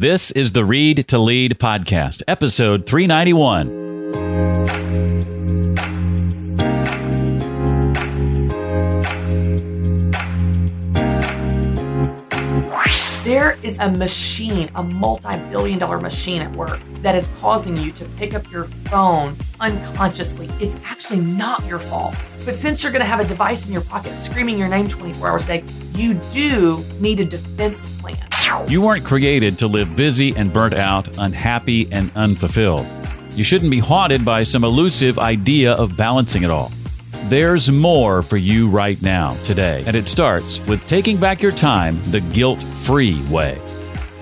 This is the Read to Lead podcast, episode 391. There is a machine, a multi-billion-dollar machine at work that is causing you to pick up your phone unconsciously. It's actually not your fault. But since you're going to have a device in your pocket screaming your name 24 hours a day, you do need a defense plan. You weren't created to live busy and burnt out, unhappy and unfulfilled. You shouldn't be haunted by some elusive idea of balancing it all. There's more for you right now, today, and it starts with taking back your time the guilt-free way.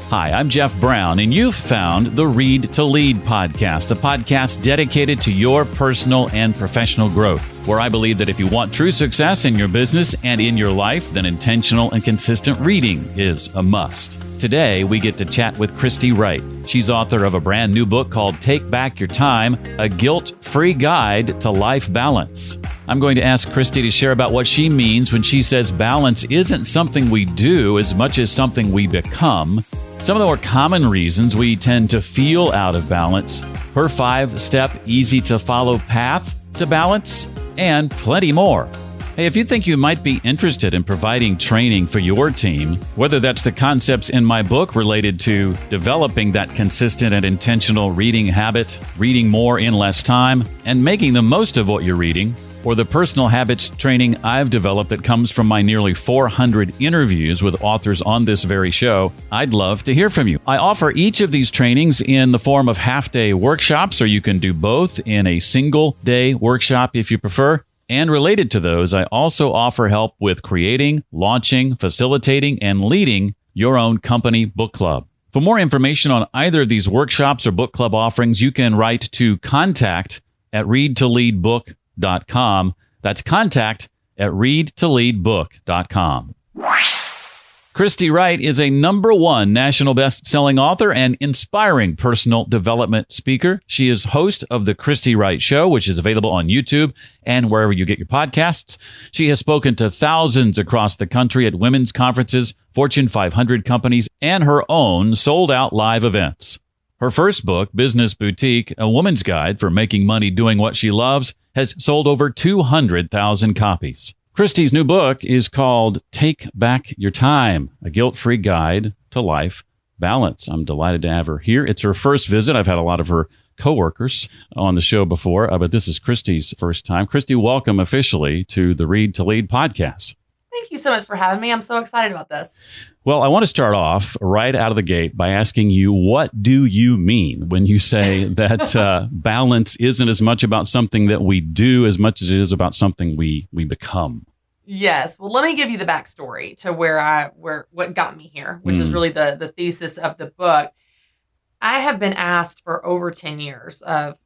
Hi, I'm Jeff Brown, and you've found the Read to Lead podcast, a podcast dedicated to your personal and professional growth, where I believe that if you want true success in your business and in your life, then intentional and consistent reading is a must. Today, we get to chat with Chrisy Wright. She's author of a brand new book called Take Back Your Time, a guilt-free guide to life balance. I'm going to ask Chrisy to share about what she means when she says balance isn't something we do as much as something we become, some of the more common reasons we tend to feel out of balance, her 5-step easy-to-follow path to balance, and plenty more. Hey, if you think you might be interested in providing training for your team, whether that's the concepts in my book related to developing that consistent and intentional reading habit, reading more in less time, and making the most of what you're reading, or the personal habits training I've developed that comes from my nearly 400 interviews with authors on this very show, I'd love to hear from you. I offer each of these trainings in the form of half-day workshops, or you can do both in a single-day workshop if you prefer. And related to those, I also offer help with creating, launching, facilitating, and leading your own company book club. For more information on either of these workshops or book club offerings, you can write to contact@readtoleadbook.com. That's contact@readtoleadbook.com. Chrisy Wright is a #1 national best-selling author and inspiring personal development speaker. She is host of The Chrisy Wright Show, which is available on YouTube and wherever you get your podcasts. She has spoken to thousands across the country at women's conferences, Fortune 500 companies, and her own sold-out live events. Her first book, Business Boutique, A Woman's Guide for Making Money Doing What She Loves, has sold over 200,000 copies. Christy's new book is called Take Back Your Time, a guilt-free guide to life balance. I'm delighted to have her here. It's her first visit. I've had a lot of her coworkers on the show before, but this is Christy's first time. Chrisy, welcome officially to the Read to Lead podcast. Thank you so much for having me. I'm so excited about this. Well, I want to start off right out of the gate by asking you, what do you mean when you say that balance isn't as much about something that we do as much as it is about something we become? Yes. Well, let me give you the backstory to what got me here, which is really the thesis of the book. I have been asked for over 10 years of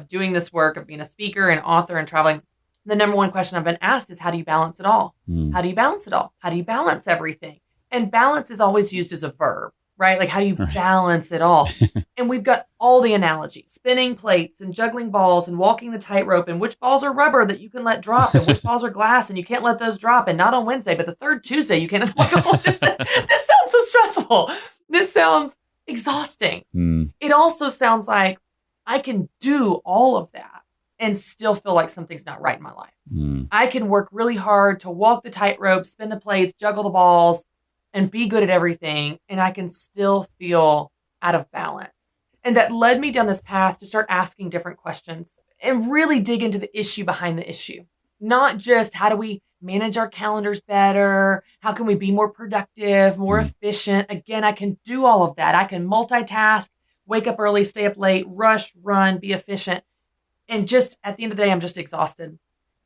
doing this work, of being a speaker and author and traveling. The #1 question I've been asked is, how do you balance it all? How do you balance it all? How do you balance everything? And balance is always used as a verb, right? Like, how do you balance it all? And we've got all the analogies, spinning plates and juggling balls and walking the tightrope, and which balls are rubber that you can let drop and which balls are glass and you can't let those drop. And not on Wednesday, but the third Tuesday, you can't. This sounds so stressful. This sounds exhausting. It also sounds like I can do all of that and still feel like something's not right in my life. I can work really hard to walk the tightrope, spin the plates, juggle the balls, and be good at everything, and I can still feel out of balance. And that led me down this path to start asking different questions and really dig into the issue behind the issue. Not just how do we manage our calendars better? How can we be more productive, more efficient? Again, I can do all of that. I can multitask, wake up early, stay up late, rush, run, be efficient. And just at the end of the day, I'm just exhausted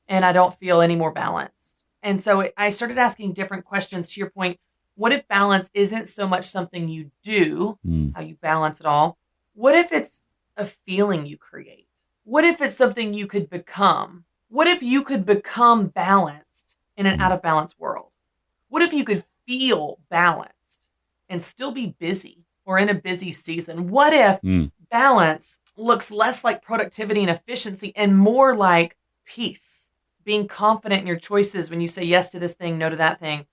and I don't feel any more balanced. And so I started asking different questions. To your point, what if balance isn't so much something you do, how you balance it all? What if it's a feeling you create? What if it's something you could become? What if you could become balanced in an out of balance world? What if you could feel balanced and still be busy or in a busy season? What if balance looks less like productivity and efficiency and more like peace, being confident in your choices when you say yes to this thing, no to that thing,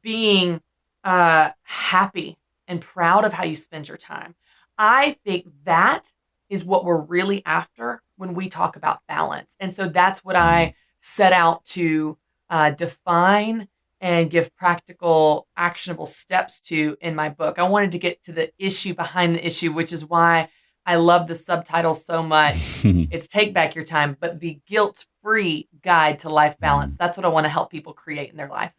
being happy and proud of how you spend your time. I think that is what we're really after when we talk about balance. And so that's what I set out to define and give practical, actionable steps to in my book. I wanted to get to the issue behind the issue, which is why I love the subtitle so much. It's Take Back Your Time, but the guilt-free guide to life balance. That's what I want to help people create in their life.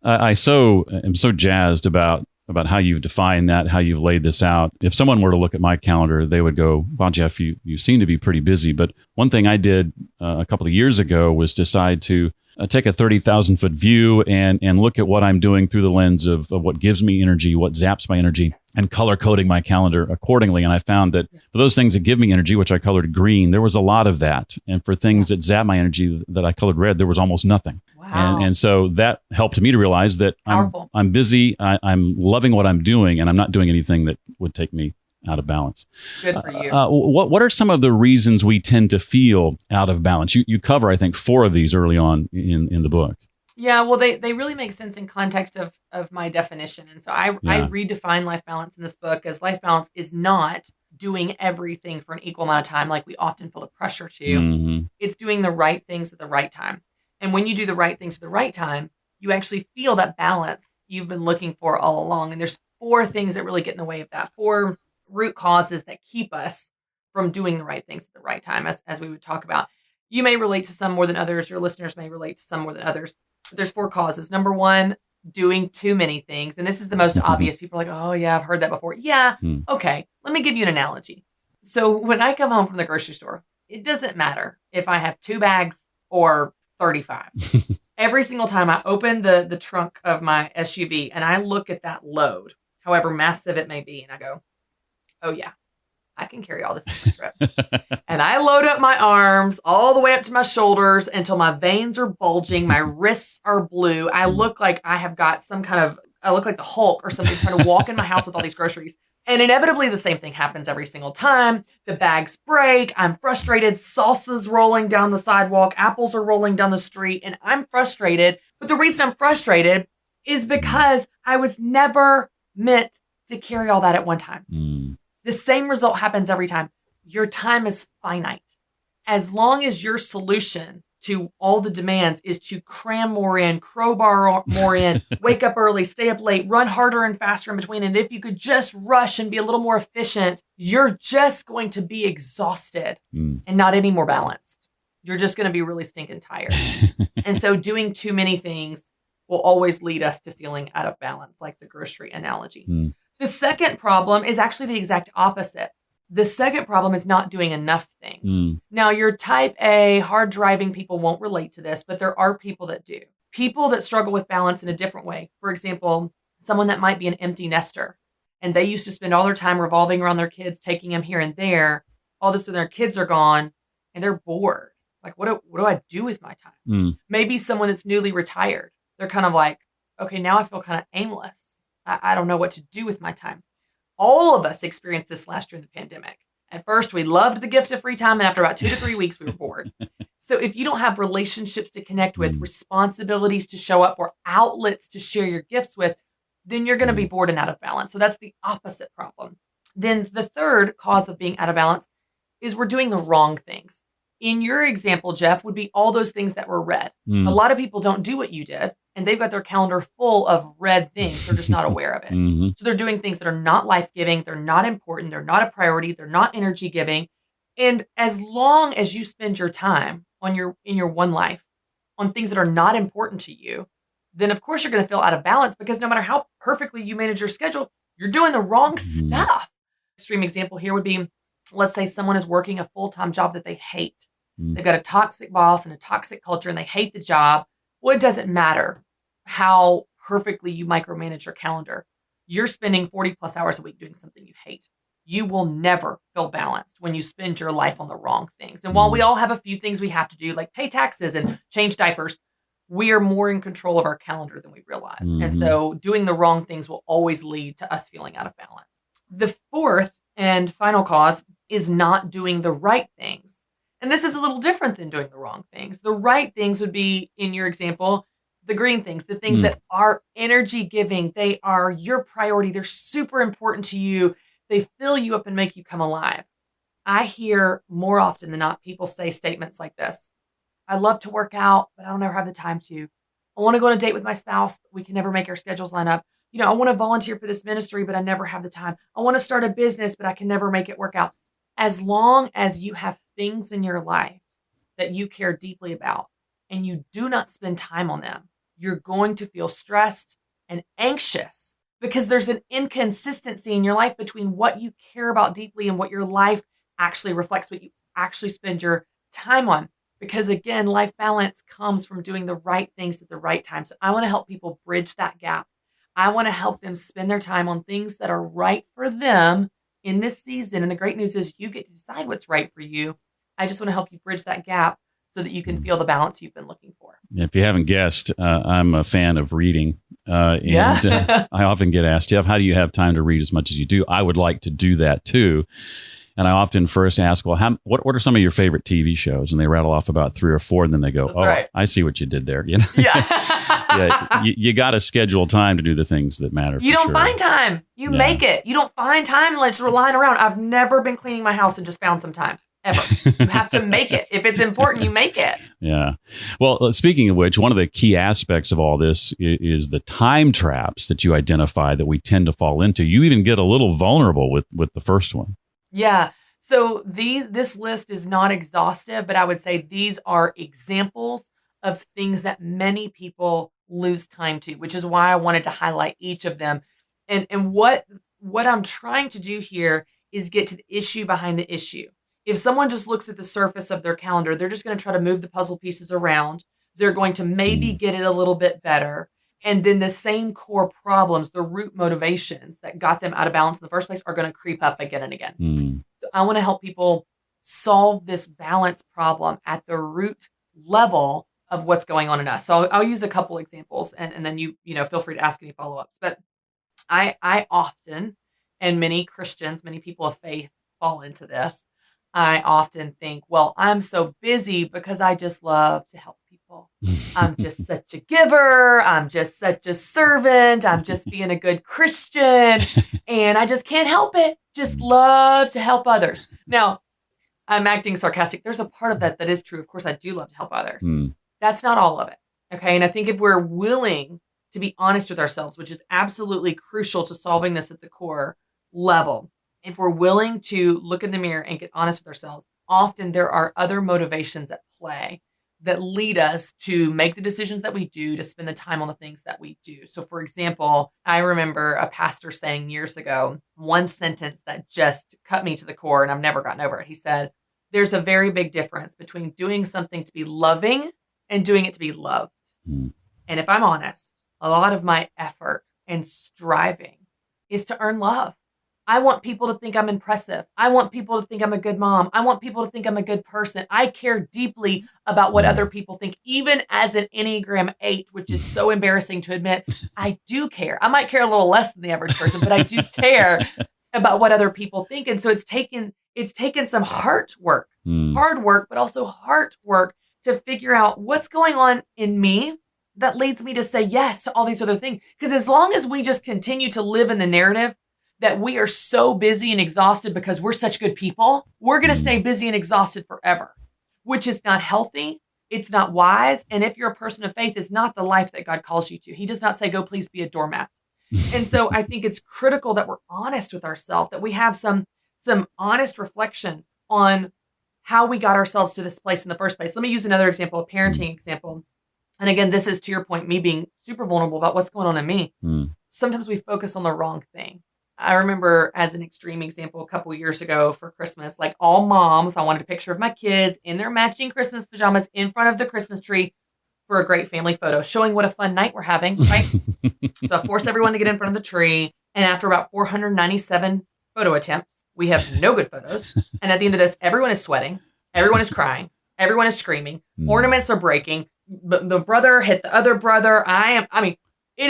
I am so jazzed about how you've defined that, how you've laid this out. If someone were to look at my calendar, they would go, "Wow, Jeff, you seem to be pretty busy." But one thing I did a couple of years ago was decide to take a 30,000-foot view and look at what I'm doing through the lens of what gives me energy, what zaps my energy, and color coding my calendar accordingly. And I found that for those things that give me energy, which I colored green, there was a lot of that. And for things that zap my energy that I colored red, there was almost nothing. Wow. And so that helped me to realize that I'm busy, I'm loving what I'm doing, and I'm not doing anything that would take me out of balance. Good for you. What are some of the reasons we tend to feel out of balance? You cover, I think, 4 of these early on in the book. Yeah, well, they really make sense in context of my definition. And so I redefine life balance in this book as life balance is not doing everything for an equal amount of time like we often feel the pressure to. Mm-hmm. It's doing the right things at the right time. And when you do the right things at the right time, you actually feel that balance you've been looking for all along. And there's 4 things that really get in the way of that. 4 root causes that keep us from doing the right things at the right time, as we would talk about. You may relate to some more than others. Your listeners may relate to some more than others. But there's 4 causes. Number 1, doing too many things. And this is the most obvious. People are like, "Oh, yeah, I've heard that before." Yeah. Okay. Let me give you an analogy. So when I come home from the grocery store, it doesn't matter if I have 2 bags or 35. Every single time I open the trunk of my SUV and I look at that load, however massive it may be, and I go, "Oh, yeah, I can carry all this on my trip." And I load up my arms all the way up to my shoulders until my veins are bulging. My wrists are blue. I look like I have got I look like the Hulk or something trying to walk in my house with all these groceries. And inevitably the same thing happens every single time. The bags break. I'm frustrated. Salsa's rolling down the sidewalk. Apples are rolling down the street. And I'm frustrated. But the reason I'm frustrated is because I was never meant to carry all that at one time. The same result happens every time. Your time is finite. As long as your solution to all the demands is to cram more in, crowbar more in, wake up early, stay up late, run harder and faster in between. And if you could just rush and be a little more efficient, you're just going to be exhausted and not any more balanced. You're just going to be really stinking tired. And so doing too many things will always lead us to feeling out of balance, like the grocery analogy. The second problem is actually the exact opposite. The second problem is not doing enough things. Now, your type A, hard driving people won't relate to this, but there are people that do. People that struggle with balance in a different way. For example, someone that might be an empty nester, and they used to spend all their time revolving around their kids, taking them here and there. All of a sudden, their kids are gone, and they're bored. Like, what do I do with my time? Maybe someone that's newly retired. They're kind of like, okay, now I feel kind of aimless. I don't know what to do with my time. All of us experienced this last year in the pandemic. At first, we loved the gift of free time, and after about 2 to 3 weeks, we were bored. So if you don't have relationships to connect with, responsibilities to show up for, outlets to share your gifts with, then you're going to be bored and out of balance. So that's the opposite problem. Then the third cause of being out of balance is we're doing the wrong things. In your example, Jeff, would be all those things that were red. A lot of people don't do what you did, and they've got their calendar full of red things. They're just not aware of it. So they're doing things that are not life-giving. They're not important. They're not a priority. They're not energy-giving. And as long as you spend your time in your one life on things that are not important to you, then of course you're going to feel out of balance, because no matter how perfectly you manage your schedule, you're doing the wrong stuff. Extreme example here would be, let's say someone is working a full-time job that they hate. They've got a toxic boss and a toxic culture, and they hate the job. Well, it doesn't matter how perfectly you micromanage your calendar. You're spending 40 plus hours a week doing something you hate. You will never feel balanced when you spend your life on the wrong things. And while we all have a few things we have to do, like pay taxes and change diapers, we are more in control of our calendar than we realize. And so doing the wrong things will always lead to us feeling out of balance. The fourth and final cause is not doing the right things. And this is a little different than doing the wrong things. The right things would be, in your example, the green things, the things that are energy giving. They are your priority. They're super important to you. They fill you up and make you come alive. I hear more often than not people say statements like this. I love to work out, but I don't ever have the time to. I want to go on a date with my spouse, but we can never make our schedules line up. I want to volunteer for this ministry, but I never have the time. I want to start a business, but I can never make it work out. As long as you have things in your life that you care deeply about and you do not spend time on them, you're going to feel stressed and anxious because there's an inconsistency in your life between what you care about deeply and what your life actually reflects, what you actually spend your time on. Because again, life balance comes from doing the right things at the right time. So I want to help people bridge that gap. I want to help them spend their time on things that are right for them in this season. And the great news is you get to decide what's right for you. I just want to help you bridge that gap so that you can feel the balance you've been looking for. If you haven't guessed, I'm a fan of reading. I often get asked, Jeff, how do you have time to read as much as you do? I would like to do that too. And I often first ask, well, what are some of your favorite TV shows? And they rattle off about 3 or 4, and then they go, right. I see what you did there. Yeah. You got to schedule time to do the things that matter. You don't find time. You make it. You don't find time unless you're lying around. I've never been cleaning my house and just found some time. Ever. You have to make it. If it's important, you make it. Yeah. Well, speaking of which, one of the key aspects of all this is the time traps that you identify that we tend to fall into. You even get a little vulnerable with the first one. Yeah. So this list is not exhaustive, but I would say these are examples of things that many people lose time to, which is why I wanted to highlight each of them. And what I'm trying to do here is get to the issue behind the issue. If someone just looks at the surface of their calendar, they're just going to try to move the puzzle pieces around. They're going to maybe get it a little bit better. And then the same core problems, the root motivations that got them out of balance in the first place are going to creep up again and again. So I want to help people solve this balance problem at the root level of what's going on in us. So I'll use a couple examples and then you feel free to ask any follow-ups. But I often, and many Christians, many people of faith fall into this. I often think, well, I'm so busy because I just love to help people. I'm just such a giver. I'm just such a servant. I'm just being a good Christian. And I just can't help it. Just love to help others. Now, I'm acting sarcastic. There's a part of that is true. Of course, I do love to help others. That's not all of it. Okay. And I think if we're willing to be honest with ourselves, which is absolutely crucial to solving this at the core level, if we're willing to look in the mirror and get honest with ourselves, often there are other motivations at play that lead us to make the decisions that we do, to spend the time on the things that we do. So for example, I remember a pastor saying years ago, one sentence that just cut me to the core and I've never gotten over it. He said, there's a very big difference between doing something to be loving and doing it to be loved. And if I'm honest, a lot of my effort and striving is to earn love. I want people to think I'm impressive. I want people to think I'm a good mom. I want people to think I'm a good person. I care deeply about what other people think, even as an Enneagram 8, which is so embarrassing to admit. I do care. I might care a little less than the average person, but I do care about what other people think. And so it's taken some hard work, but also heart work to figure out what's going on in me that leads me to say yes to all these other things. Because as long as we just continue to live in the narrative that we are so busy and exhausted because we're such good people, we're going to stay busy and exhausted forever, which is not healthy. It's not wise. And if you're a person of faith, it's not the life that God calls you to. He does not say, go, please be a doormat. And so I think it's critical that we're honest with ourselves, that we have some honest reflection on how we got ourselves to this place in the first place. Let me use another example, a parenting example. And again, this is to your point, me being super vulnerable about what's going on in me. Sometimes we focus on the wrong thing. I remember as an extreme example, a couple years ago for Christmas, like all moms, I wanted a picture of my kids in their matching Christmas pajamas in front of the Christmas tree for a great family photo, showing what a fun night we're having, right? So I forced everyone to get in front of the tree. And after about 497 photo attempts, we have no good photos. And at the end of this, everyone is sweating. Everyone is crying. Everyone is screaming. Ornaments are breaking. The brother hit the other brother. It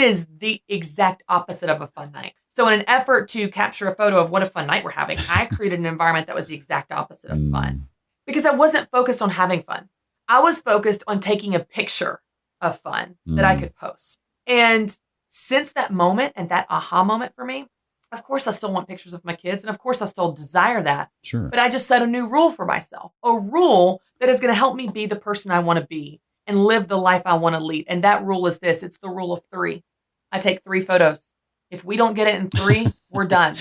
is the exact opposite of a fun night. So in an effort to capture a photo of what a fun night we're having, I created an environment that was the exact opposite of fun because I wasn't focused on having fun. I was focused on taking a picture of fun that I could post. And since that moment and that aha moment for me, of course, I still want pictures of my kids. And of course, I still desire that. Sure. But I just set a new rule for myself, a rule that is going to help me be the person I want to be and live the life I want to lead. And that rule is this. It's the rule of 3. I take 3 photos. If we don't get it in 3, we're done.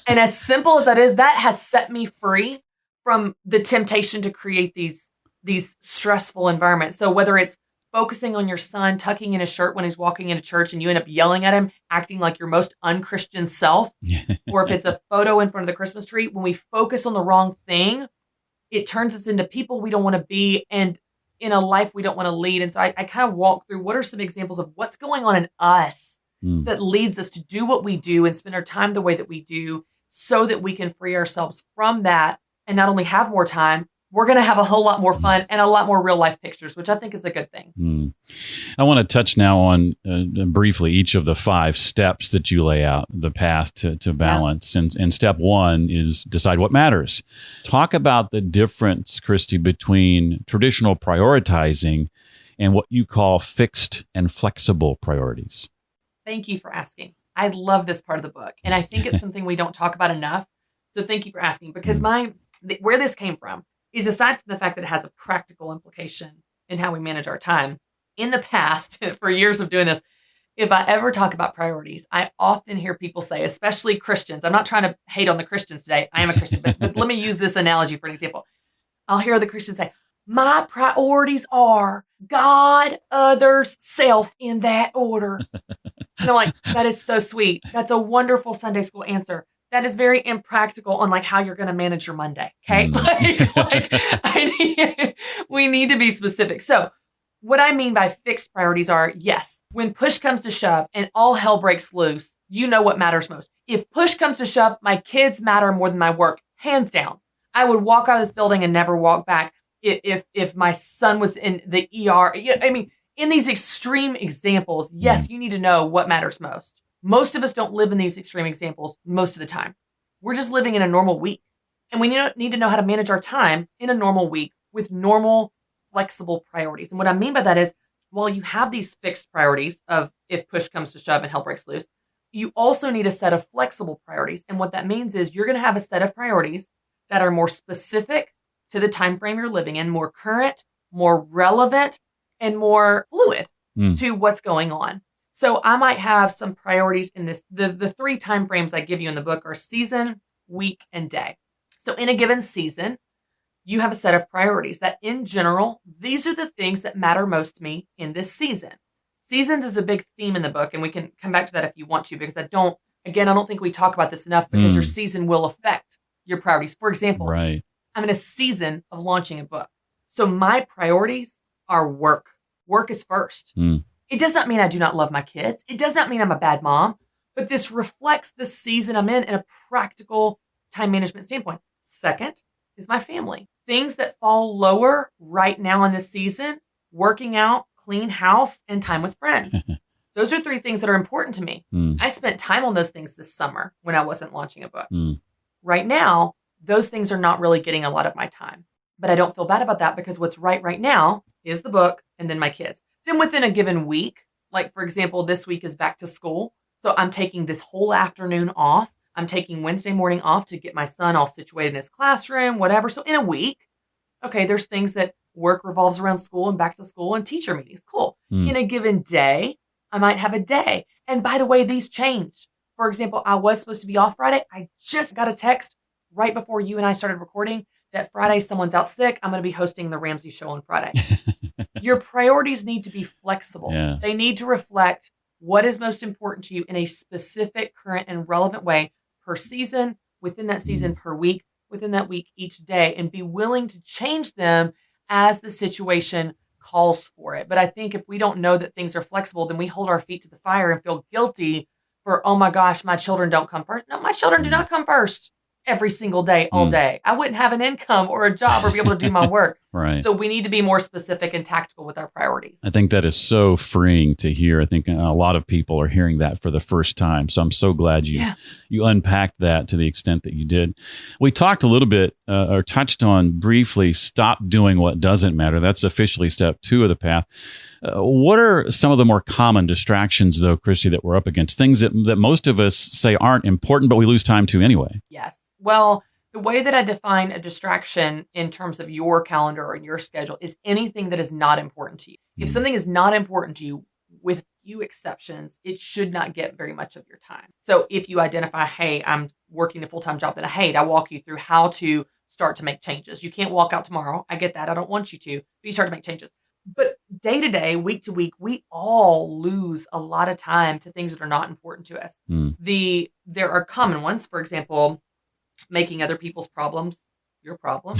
And as simple as that is, that has set me free from the temptation to create these stressful environments. So whether it's focusing on your son tucking in his shirt when he's walking into church and you end up yelling at him, acting like your most unchristian self, or if it's a photo in front of the Christmas tree, when we focus on the wrong thing, it turns us into people we don't want to be and in a life we don't want to lead. And so I kind of walk through what are some examples of what's going on in us that leads us to do what we do and spend our time the way that we do so that we can free ourselves from that and not only have more time, we're going to have a whole lot more fun and a lot more real life pictures, which I think is a good thing. I want to touch now on briefly each of the 5 steps that you lay out, the path to balance. Yeah. And step 1 is decide what matters. Talk about the difference, Christy, between traditional prioritizing and what you call fixed and flexible priorities. Thank you for asking. I love this part of the book. And I think it's something we don't talk about enough. So thank you for asking, because where this came from is, aside from the fact that it has a practical implication in how we manage our time. In the past, for years of doing this, if I ever talk about priorities, I often hear people say, especially Christians, I'm not trying to hate on the Christians today. I am a Christian, but let me use this analogy for an example. I'll hear the Christians say, my priorities are God, others, self, in that order. And I'm like, that is so sweet. That's a wonderful Sunday school answer. That is very impractical on like how you're going to manage your Monday. Okay. We need to be specific. So what I mean by fixed priorities are, yes, when push comes to shove and all hell breaks loose, you know what matters most. If push comes to shove, my kids matter more than my work, hands down. I would walk out of this building and never walk back if my son was in the ER. I mean, in these extreme examples, yes, you need to know what matters most. Most of us don't live in these extreme examples most of the time. We're just living in a normal week. And we need to know how to manage our time in a normal week with normal, flexible priorities. And what I mean by that is, while you have these fixed priorities of if push comes to shove and hell breaks loose, you also need a set of flexible priorities. And what that means is you're going to have a set of priorities that are more specific to the time frame you're living in, more current, more relevant, and more fluid to what's going on. So I might have some priorities in this. The 3 time frames I give you in the book are season, week, and day. So in a given season, you have a set of priorities that in general, these are the things that matter most to me in this season. Seasons is a big theme in the book, and we can come back to that if you want to, because I don't think we talk about this enough, because your season will affect your priorities. For example, I'm in a season of launching a book. So my priorities are work. Work is first. It does not mean I do not love my kids. It does not mean I'm a bad mom, but this reflects the season I'm in a practical time management standpoint. Second is my family. Things that fall lower right now in this season: working out, clean house, and time with friends. Those are 3 things that are important to me. I spent time on those things this summer when I wasn't launching a book. Right now, those things are not really getting a lot of my time, but I don't feel bad about that, because what's right now is the book and then my kids. Then within a given week, like for example, this week is back to school. So I'm taking this whole afternoon off. I'm taking Wednesday morning off to get my son all situated in his classroom, whatever. So in a week, okay, there's things that work revolves around school and back to school and teacher meetings. Cool. In a given day, I might have a day. And by the way, these change. For example, I was supposed to be off Friday. I just got a text right before you and I started recording that Friday someone's out sick. I'm going to be hosting the Ramsey show on Friday. Your priorities need to be flexible. Yeah. They need to reflect what is most important to you in a specific, current, and relevant way per season, within that season, per week, within that week, each day, and be willing to change them as the situation calls for it. But I think if we don't know that things are flexible, then we hold our feet to the fire and feel guilty for, oh my gosh, my children don't come first. No, my children do not come first. every single day, all day. I wouldn't have an income or a job or be able to do my work. Right. So we need to be more specific and tactical with our priorities. I think that is so freeing to hear. I think a lot of people are hearing that for the first time. So I'm so glad you unpacked that to the extent that you did. We talked a little bit or touched on briefly, stop doing what doesn't matter. That's officially step 2 of the path. What are some of the more common distractions, though, Chrisy, that we're up against? Things that most of us say aren't important, but we lose time to anyway. Yes. Well, the way that I define a distraction in terms of your calendar or your schedule is anything that is not important to you. If something is not important to you, with few exceptions, it should not get very much of your time. So if you identify, hey, I'm working a full-time job that I hate, I walk you through how to start to make changes. You can't walk out tomorrow. I get that. I don't want you to, but you start to make changes. But day to day, week to week, we all lose a lot of time to things that are not important to us. There are common ones. For example, making other people's problems your problem.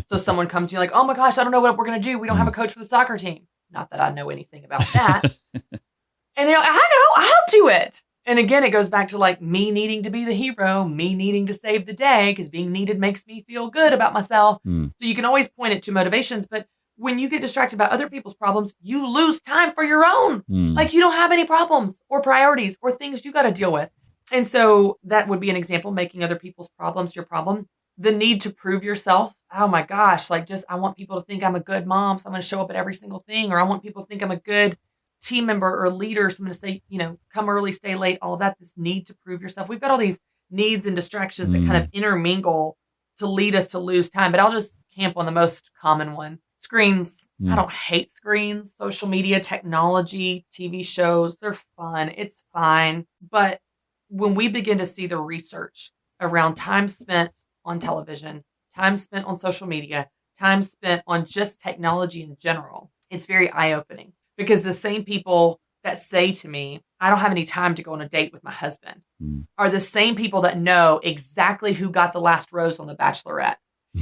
So someone comes to you like, oh my gosh, I don't know what we're going to do. We don't have a coach for the soccer team. Not that I know anything about that. And they're like, I know, I'll do it. And again, it goes back to like me needing to be the hero, me needing to save the day, because being needed makes me feel good about myself. So you can always point it to motivations, but when you get distracted by other people's problems, you lose time for your own. Like you don't have any problems or priorities or things you got to deal with. And so that would be an example, making other people's problems your problem. The need to prove yourself. Oh my gosh, like just I want people to think I'm a good mom, so I'm going to show up at every single thing. Or I want people to think I'm a good team member or leader, so I'm going to say, come early, stay late, all of that. This need to prove yourself. We've got all these needs and distractions that kind of intermingle to lead us to lose time. But I'll just camp on the most common one. Screens. I don't hate screens. Social media, technology, TV shows, they're fun. It's fine. But when we begin to see the research around time spent on television, time spent on social media, time spent on just technology in general, it's very eye-opening. Because the same people that say to me, I don't have any time to go on a date with my husband, are the same people that know exactly who got the last rose on The Bachelorette.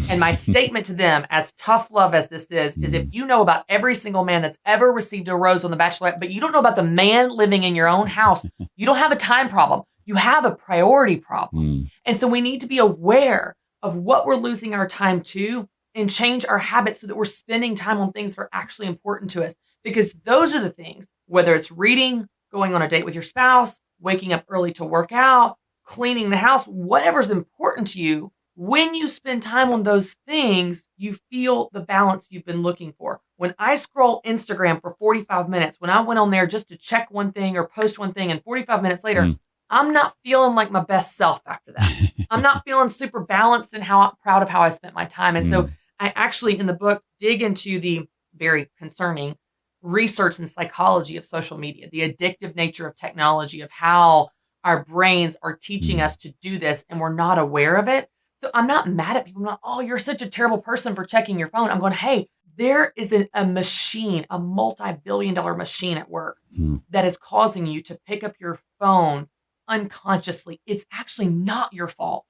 And my statement to them, as tough love as this is if you know about every single man that's ever received a rose on The Bachelorette, but you don't know about the man living in your own house, you don't have a time problem. You have a priority problem. And so we need to be aware of what we're losing our time to and change our habits so that we're spending time on things that are actually important to us. Because those are the things, whether it's reading, going on a date with your spouse, waking up early to work out, cleaning the house, whatever's important to you. When you spend time on those things, you feel the balance you've been looking for. When I scroll Instagram for 45 minutes, when I went on there just to check one thing or post one thing, and 45 minutes later, I'm not feeling like my best self after that. I'm not feeling super balanced and proud of how I spent my time. And so I actually, in the book, dig into the very concerning research and psychology of social media, the addictive nature of technology, of how our brains are teaching us to do this and we're not aware of it. So I'm not mad at people. I'm not, oh, you're such a terrible person for checking your phone. I'm going, hey, there is a machine, a multi-billion-dollar machine at work that is causing you to pick up your phone unconsciously. It's actually not your fault.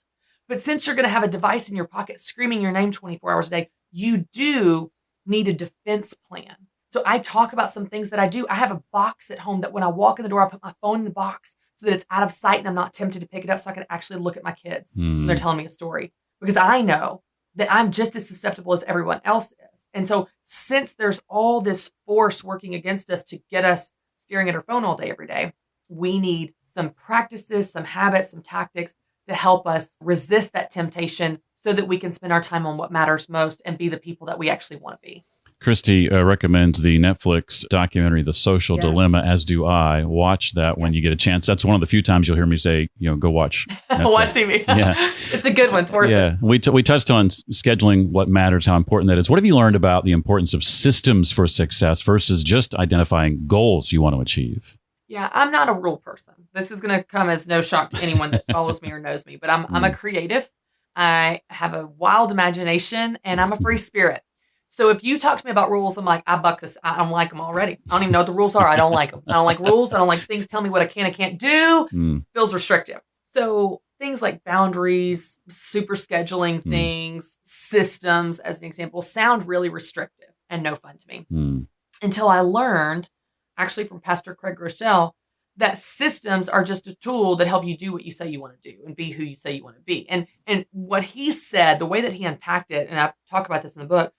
But since you're going to have a device in your pocket screaming your name 24 hours a day, you do need a defense plan. So I talk about some things that I do. I have a box at home that when I walk in the door, I put my phone in the box so that it's out of sight and I'm not tempted to pick it up so I can actually look at my kids when they're telling me a story. Because I know that I'm just as susceptible as everyone else is. And so since there's all this force working against us to get us staring at our phone all day, every day, we need some practices, some habits, some tactics to help us resist that temptation so that we can spend our time on what matters most and be the people that we actually want to be. Christy recommends the Netflix documentary, The Social Dilemma, as do I. Watch that when you get a chance. That's one of the few times you'll hear me say, go watch Netflix. Watch TV. Yeah. It's a good one. It's worth it. We touched on scheduling, what matters, how important that is. What have you learned about the importance of systems for success versus just identifying goals you want to achieve? Yeah, I'm not a rule person. This is going to come as no shock to anyone that follows me or knows me, but I'm a creative. I have a wild imagination and I'm a free spirit. So if you talk to me about rules, I'm like, I buck this. I don't like them already. I don't even know what the rules are. I don't like them. I don't like rules. I don't like things telling me what I can and can't do. Feels restrictive. So things like boundaries, super scheduling things, systems, as an example, sound really restrictive and no fun to me. Until I learned, actually from Pastor Craig Rochelle, that systems are just a tool that help you do what you say you want to do and be who you say you want to be. And what he said, the way that he unpacked it, and I talk about this in the book,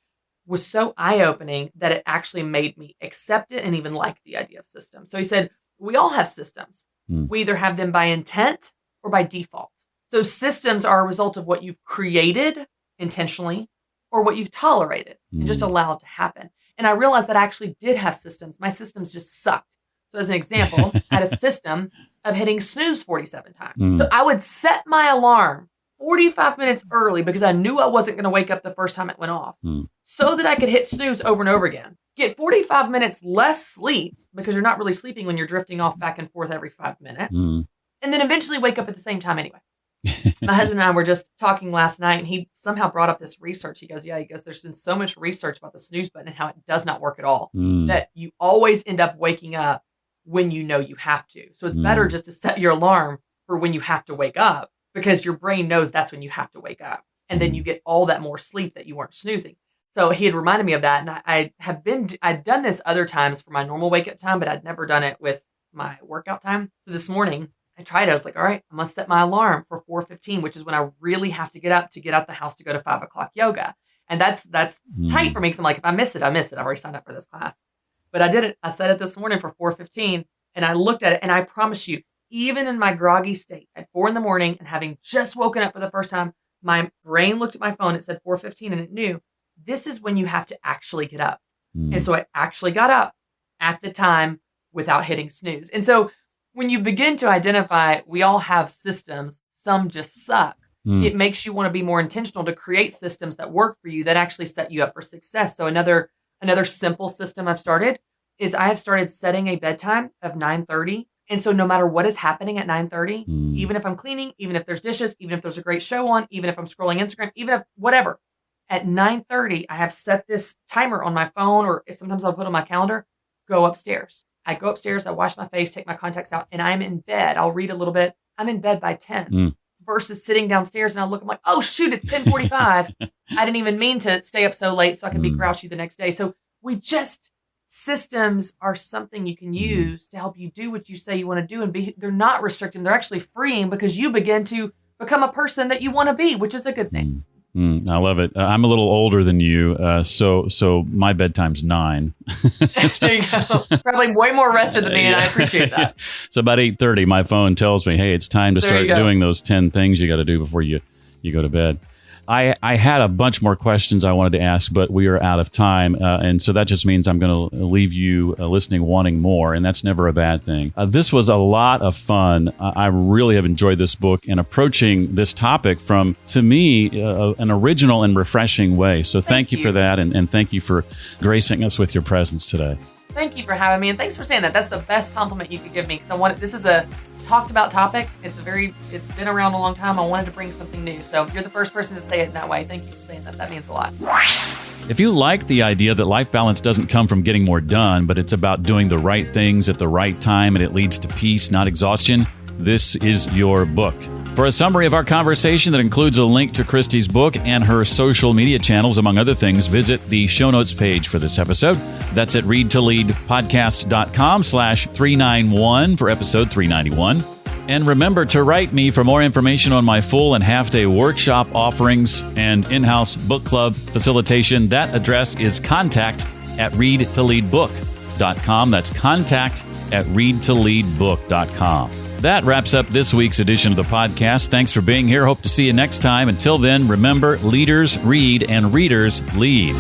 was so eye-opening that it actually made me accept it and even like the idea of systems. So he said, we all have systems. We either have them by intent or by default. So systems are a result of what you've created intentionally or what you've tolerated and just allowed to happen. And I realized that I actually did have systems. My systems just sucked. So as an example, I had a system of hitting snooze 47 times. So I would set my alarm 45 minutes early because I knew I wasn't going to wake up the first time it went off so that I could hit snooze over and over again. Get 45 minutes less sleep because you're not really sleeping when you're drifting off back and forth every 5 minutes. And then eventually wake up at the same time anyway. My husband and I were just talking last night and he somehow brought up this research. He goes, there's been so much research about the snooze button and how it does not work at all. That you always end up waking up when you know you have to. So it's better just to set your alarm for when you have to wake up, because your brain knows that's when you have to wake up. And then you get all that more sleep that you weren't snoozing. So he had reminded me of that. And I'd done this other times for my normal wake up time, but I'd never done it with my workout time. So this morning I tried it. I was like, all right, I must set my alarm for 4:15, which is when I really have to get up to get out the house to go to 5 o'clock yoga. And that's tight for me. Cause I'm like, if I miss it, I miss it. I've already signed up for this class, but I did it. I set it this morning for 4:15 and I looked at it and I promise you, even in my groggy state at 4 a.m. and having just woken up for the first time, my brain looked at my phone. It said 4:15 and it knew this is when you have to actually get up. And so I actually got up at the time without hitting snooze. And so when you begin to identify, we all have systems, some just suck. It makes you want to be more intentional to create systems that work for you, that actually set you up for success. So another simple system I've started is I have started setting a bedtime of 9:30. And so no matter what is happening at 9:30, even if I'm cleaning, even if there's dishes, even if there's a great show on, even if I'm scrolling Instagram, even if whatever, at 9:30, I have set this timer on my phone, or sometimes I'll put on my calendar, go upstairs. I go upstairs, I wash my face, take my contacts out, and I'm in bed. I'll read a little bit. I'm in bed by 10 versus sitting downstairs and I look, I'm like, oh shoot, it's 10:45. I didn't even mean to stay up so late so I can be grouchy the next day. So systems are something you can use to help you do what you say you want to do, and they're not restricting. They're actually freeing because you begin to become a person that you want to be, which is a good thing. I love it. I'm a little older than you, so my bedtime's 9. There you go. Probably way more rested than me, and I appreciate that. So about 8:30, my phone tells me, hey, it's time to start doing those 10 things you got to do before you go to bed. I had a bunch more questions I wanted to ask, but we are out of time. And so that just means I'm going to leave you listening wanting more, and that's never a bad thing. This was a lot of fun. I really have enjoyed this book and approaching this topic from, to me, an original and refreshing way. So thank you for that, and thank you for gracing us with your presence today. Thank you for having me, and thanks for saying that. That's the best compliment you could give me, because this is a talked about topic. It's been around a long time. I wanted to bring something new. So you're the first person to say it in that way. Thank you for saying that. That means a lot. If you like the idea that life balance doesn't come from getting more done, but it's about doing the right things at the right time and it leads to peace, not exhaustion, this is your book. For a summary of our conversation that includes a link to Christy's book and her social media channels, among other things, visit the show notes page for this episode. That's at readtoleadpodcast.com/391 for episode 391. And remember to write me for more information on my full and half-day workshop offerings and in-house book club facilitation. That address is contact@readtoleadbook.com. That's contact@readtoleadbook.com. That wraps up this week's edition of the podcast. Thanks for being here. Hope to see you next time. Until then, remember, leaders read and readers lead.